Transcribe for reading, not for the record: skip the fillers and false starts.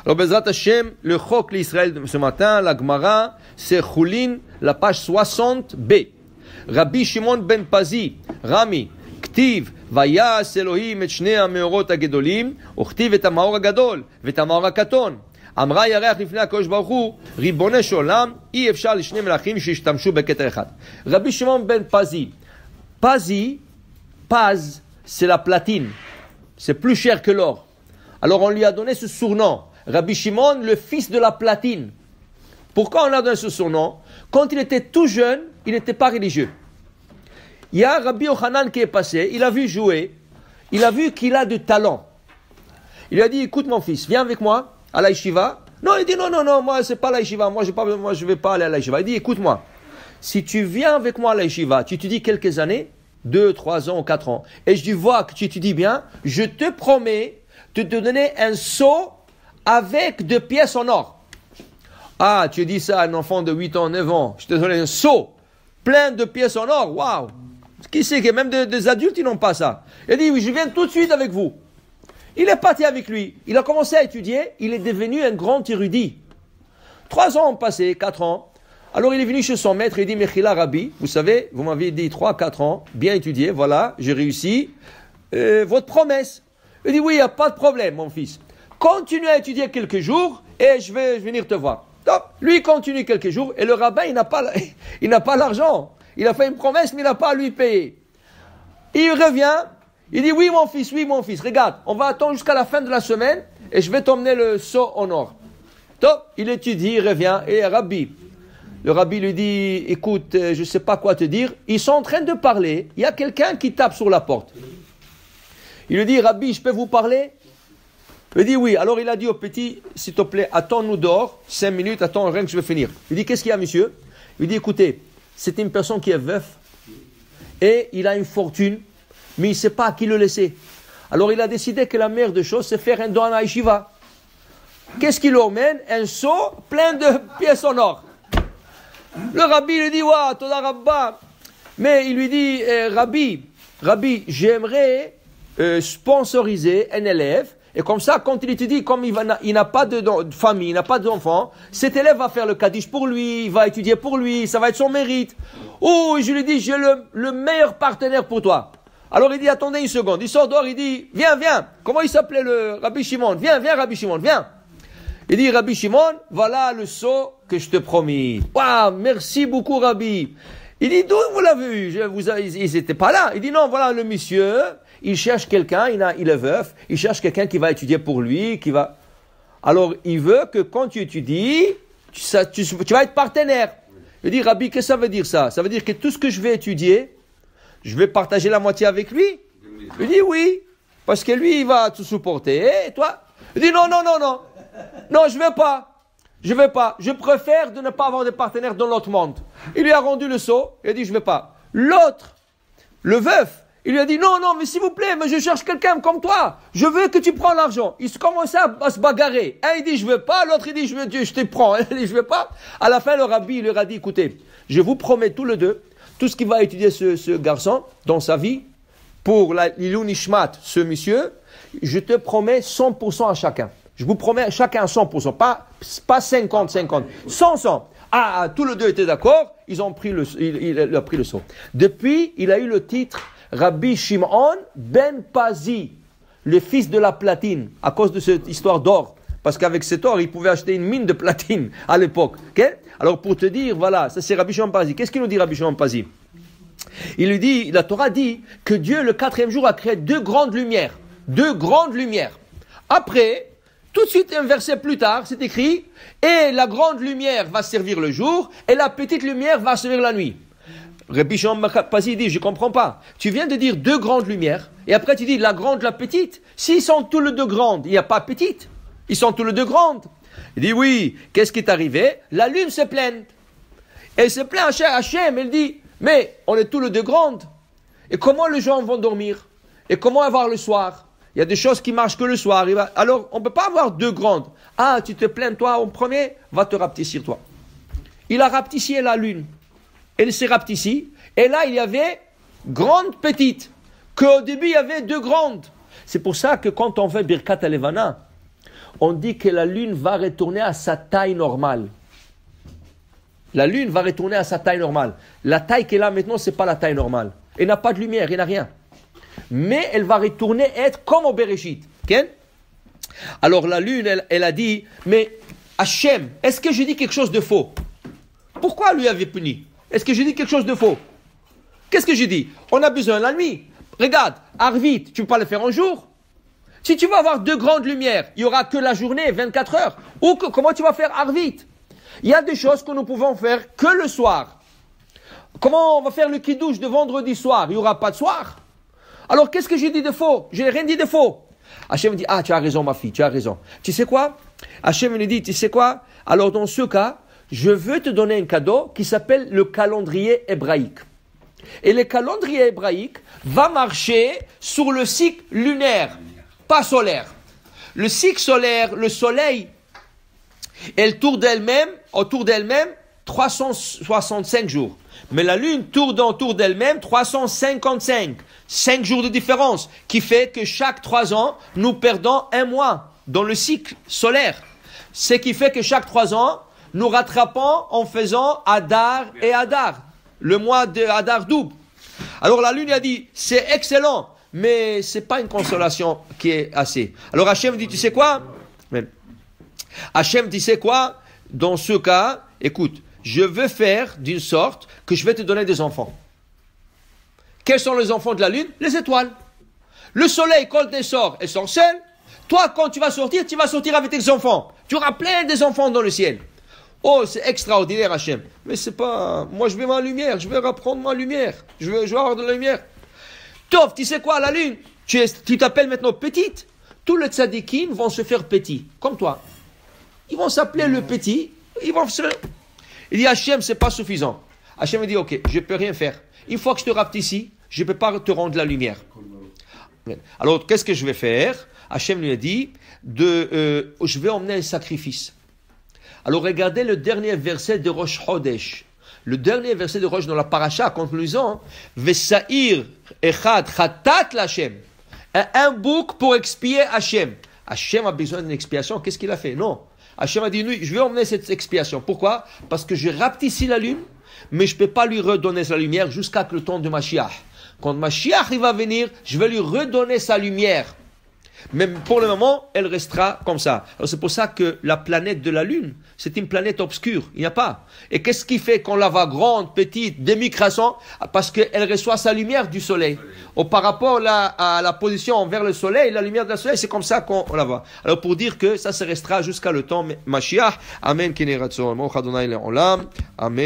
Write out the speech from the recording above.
Alors, Bezrat Hashem, le Chok l'Israël de ce matin, la Gemara, c'est Choulin, la page 60b. Rabbi Shimon ben Pazi, Rami, Ktiv, Vayas Elohim et Shnei HaMeorot HaGedolim, Uchtiv et HaMaor HaGadol, ואת המאור הקטון. אמרה ירח לפני הקדוש ברוך הוא, ריבונו של עולם, אי אפשר לשני מלאכים שהשתמשו בכתר אחד. רבי שמעון בן פזי, Paz, c'est la platine. C'est plus cher que l'or. Alors on lui a donné ce surnom. Rabbi Shimon, le fils de la platine. Pourquoi on lui a donné ce surnom? Quand il était tout jeune, il n'était pas religieux. Il y a Rabbi Yochanan qui est passé, il a vu jouer, il a vu qu'il a du talent. Il lui a dit, écoute mon fils, viens avec moi à la yeshiva. Non, il dit, non, moi c'est pas la yeshiva, moi je ne vais pas aller à la yeshiva. Il dit, écoute-moi, si tu viens avec moi à la yeshiva, tu étudies quelques années, 2, 3 ans ou 4 ans, et je vois que tu étudies bien, je te promets de te donner un seau avec 2 pièces en or. Ah, tu dis ça à un enfant de 8 ans, 9 ans, je te donne un seau plein de pièces en or, waouh! Qui sait que même des adultes, ils n'ont pas ça. Il a dit, oui, je viens tout de suite avec vous. Il est parti avec lui, il a commencé à étudier, il est devenu un grand érudit. 3 ans ont passé, 4 ans. Alors il est venu chez son maître, il dit, Mechila Rabbi, vous savez, vous m'aviez dit 3-4 ans, bien étudié, voilà, j'ai réussi. Votre promesse. Il dit, oui, il n'y a pas de problème, mon fils. Continue à étudier quelques jours et je vais venir te voir. Donc, lui, il continue quelques jours et le rabbin, il n'a pas l'argent. Il a fait une promesse, mais il n'a pas à lui payer. Il revient, il dit, oui, mon fils, regarde, on va attendre jusqu'à la fin de la semaine et je vais t'emmener le seau en or. Donc, il étudie, il revient et le rabbi lui dit, écoute, je ne sais pas quoi te dire. Ils sont en train de parler, il y a quelqu'un qui tape sur la porte. Il lui dit, Rabbi, je peux vous parler? Il dit, oui. Alors il a dit au petit, s'il te plaît, attends-nous dehors, 5 minutes, attends, rien que je vais finir. Il dit, qu'est-ce qu'il y a, monsieur? Il dit, écoutez, c'est une personne qui est veuf et il a une fortune, mais il ne sait pas à qui le laisser. Alors il a décidé que la meilleure des choses, c'est faire un don à la yeshiva. Qu'est-ce qu'il lui emmène? Un seau plein de pièces en or. Le rabbi lui dit, waouh, toda rabba. Mais il lui dit, Rabbi, j'aimerais sponsoriser un élève. Et comme ça, quand il étudie, comme il n'a pas de famille, il n'a pas d'enfant, cet élève va faire le kaddish pour lui, il va étudier pour lui, ça va être son mérite. Oh, je lui dis, j'ai le meilleur partenaire pour toi. Alors il dit, attendez une seconde. Il sort dehors, il dit, viens. Comment il s'appelait le Rabbi Shimon? Viens, Rabbi Shimon, viens. Il dit, Rabbi Shimon, voilà le seau que je te promis. Waouh, merci beaucoup, Rabbi. Il dit, d'où vous l'avez eu? Ils n'étaient pas là. Il dit, non, voilà le monsieur. Il cherche quelqu'un, il est veuf, il cherche quelqu'un qui va étudier pour lui, Alors, il veut que quand tu étudies, tu vas être partenaire. Il dit, Rabbi, qu'est-ce que ça veut dire ça? Ça veut dire que tout ce que je vais étudier, je vais partager la moitié avec lui? Il dit, oui, parce que lui, il va te supporter. Et toi? Il dit, non. Non, je vais pas. Je préfère de ne pas avoir de partenaire dans l'autre monde. Il lui a rendu le seau, il a dit, je vais pas. L'autre, le veuf, il lui a dit, non, mais s'il vous plaît, mais je cherche quelqu'un comme toi. Je veux que tu prends l'argent. Il commence à se bagarrer. Un, il dit, je veux pas. L'autre, il dit, je te prends. Il dit, je veux pas. À la fin, le rabbi, il leur a dit, écoutez, je vous promets tous les deux, tout ce qu'il va étudier ce garçon dans sa vie, pour l'Ilun Ishmat, ce monsieur, je te promets 100% à chacun. Je vous promets à chacun 100%. Pas 50. 100. Ah, tous les deux étaient d'accord. Il a pris le seau. Depuis, il a eu le titre Rabbi Shimon ben Pazi, le fils de la platine, à cause de cette histoire d'or. Parce qu'avec cet or, il pouvait acheter une mine de platine à l'époque. Okay? Alors pour te dire, voilà, ça c'est Rabbi Shimon ben Pazi. Qu'est-ce qu'il nous dit Rabbi Shimon ben Pazi? Il lui dit, la Torah dit que Dieu, le 4e jour, a créé 2 grandes lumières. 2 grandes lumières. Après, tout de suite, un verset plus tard, c'est écrit, et la grande lumière va servir le jour, et la petite lumière va servir la nuit. Rabbi Shimon ben Pazi dit, je comprends pas. Tu viens de dire 2 grandes lumières, et après tu dis la grande, la petite. S'ils sont tous les 2 grandes, il n'y a pas petite. Ils sont tous les 2 grandes. Il dit, oui, qu'est-ce qui est arrivé? La lune se plaint. Elle se plaint à Hachem, elle dit, mais on est tous les 2 grandes. Et comment les gens vont dormir? Et comment avoir le soir? Il y a des choses qui marchent que le soir. Alors, on ne peut pas avoir 2 grandes. Ah, tu te plains, toi, en premier, va te rapetissir, toi. Il a rapetissé la lune. Elle s'est rapetissée. Et là, il y avait grande, petite. Qu'au début, il y avait 2 grandes. C'est pour ça que quand on fait Birkat Alevana, on dit que la lune va retourner à sa taille normale. La lune va retourner à sa taille normale. La taille qu'elle a maintenant, ce n'est pas la taille normale. Elle n'a pas de lumière, elle n'a rien. Mais elle va retourner être comme au Bereshit. Okay? Alors la lune, elle a dit, mais Hachem, est-ce que j'ai dit quelque chose de faux? Pourquoi lui avait puni? Est-ce que j'ai dit quelque chose de faux? Qu'est-ce que j'ai dit? On a besoin de la nuit. Regarde, Arvit, tu ne peux pas le faire un jour. Si tu veux avoir deux grandes lumières, il n'y aura que la journée, 24 heures. Ou comment tu vas faire Arvit? Il y a des choses que nous pouvons faire que le soir. Comment on va faire le kidouche de vendredi soir? Il n'y aura pas de soir. Alors qu'est-ce que j'ai dit de faux? Je n'ai rien dit de faux. Hachem me dit, ah tu as raison ma fille, tu as raison. Tu sais quoi? Hachem me dit, tu sais quoi? Alors dans ce cas, je veux te donner un cadeau qui s'appelle le calendrier hébraïque. Et le calendrier hébraïque va marcher sur le cycle lunaire, pas solaire. Le cycle solaire, le soleil, elle tourne autour d'elle-même 365 jours. Mais la lune tourne autour d'elle-même 355. 5 jours de différence, qui fait que chaque 3 ans, nous perdons un mois dans le cycle solaire. Ce qui fait que chaque 3 ans, nous rattrapons en faisant Adar et Adar. Le mois de Adar double. Alors la lune a dit, c'est excellent, mais c'est pas une consolation qui est assez. Alors Hachem dit, tu sais quoi? Hachem dit, c'est quoi? Dans ce cas, écoute, je veux faire d'une sorte que je vais te donner des enfants. Quels sont les enfants de la lune? Les étoiles. Le soleil, quand il sort, elles sont seules. Toi, quand tu vas sortir avec tes enfants. Tu auras plein des enfants dans le ciel. Oh, c'est extraordinaire, Hachem. Mais c'est pas... Moi, je veux ma lumière. Je veux reprendre ma lumière. Je veux avoir de la lumière. Tov, tu sais quoi, la lune? Tu t'appelles maintenant petite. Tous les tzadikim vont se faire petits, comme toi. Ils vont s'appeler le petit. Il dit, Hachem, c'est pas suffisant. Hachem me dit, ok, je peux rien faire. Une fois que je te rapetissis, je ne peux pas te rendre la lumière. Alors, qu'est-ce que je vais faire? Hachem lui a dit, je vais emmener un sacrifice. Alors, regardez le dernier verset de Rosh Chodesh. Le dernier verset de Rosh dans la paracha, quand nous lisons, Vesaïr echad chatat l'Hachem. Un bouc pour expier Hachem. Hachem a besoin d'une expiation. Qu'est-ce qu'il a fait? Non. Hachem a dit, oui, je vais emmener cette expiation. Pourquoi? Parce que je rapetissis la lune, mais je ne peux pas lui redonner sa lumière jusqu'à le temps de Mashiach. Quand Mashiach il va venir, je vais lui redonner sa lumière. Mais pour le moment, elle restera comme ça. Alors c'est pour ça que la planète de la Lune, c'est une planète obscure. Il n'y a pas. Et qu'est-ce qui fait qu'on la voit grande, petite, demi-croissant? Parce qu'elle reçoit sa lumière du soleil. Ou par rapport à la position vers le soleil, la lumière du soleil, c'est comme ça qu'on la voit. Alors pour dire que ça se restera jusqu'à le temps Mashiach. Amen. Amen.